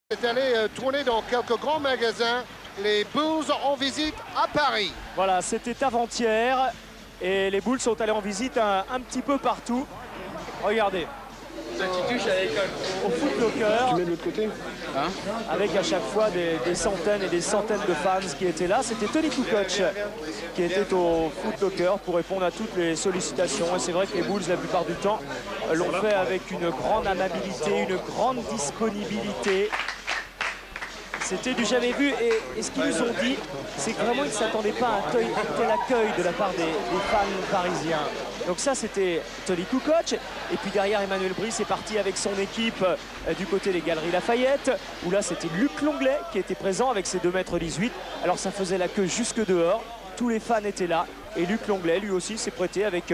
est allé tourner dans quelques grands magasins. Les Bulls en visite à Paris. Voilà, c'était avant-hier et les Bulls sont allés en visite un petit peu partout. Regardez. Au Foot Locker. Tu mets de l'autre côté, hein? Avec à chaque fois des centaines et des centaines de fans qui étaient là. C'était Tony Kukoc qui était au Foot Locker pour répondre à toutes les sollicitations. Et c'est vrai que les Bulls, la plupart du temps, l'ont fait avec une grande amabilité, une grande disponibilité. C'était du jamais vu et ce qu'ils nous ont dit, c'est que vraiment ils ne s'attendaient pas à un tel accueil de la part des fans parisiens. Donc ça c'était Tony Kukoc et puis derrière Emmanuel Brice est parti avec son équipe du côté des Galeries Lafayette où là c'était Luc Longlet qui était présent avec ses 2,18 m. Alors ça faisait la queue jusque dehors, tous les fans étaient là et Luc Longlet lui aussi s'est prêté avec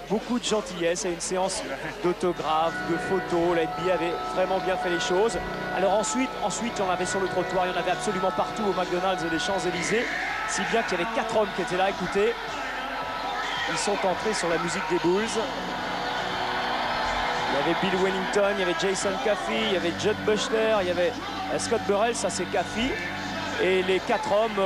beaucoup de gentillesse à une séance d'autographes, de photos. La NBA avait vraiment bien fait les choses. Alors ensuite, il y en avait sur le trottoir, il y en avait absolument partout au McDonald's et les Champs-Élysées. Si bien qu'il y avait 4 hommes qui étaient là, écoutez. Ils sont entrés sur la musique des Bulls. Il y avait Bill Wellington, il y avait Jason Caffey, il y avait Judd Bushler, il y avait Scott Burrell, ça c'est Caffey. Et les 4 hommes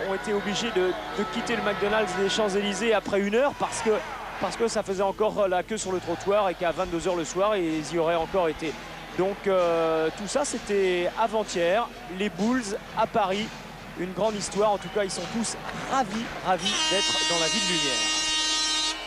ont été obligés de quitter le McDonald's des Champs-Élysées après 1 heure parce que ça faisait encore la queue sur le trottoir et qu'à 22 h le soir, ils y auraient encore été. Donc tout ça, c'était avant-hier. Les Bulls à Paris, une grande histoire. En tout cas, ils sont tous ravis d'être dans la ville lumière.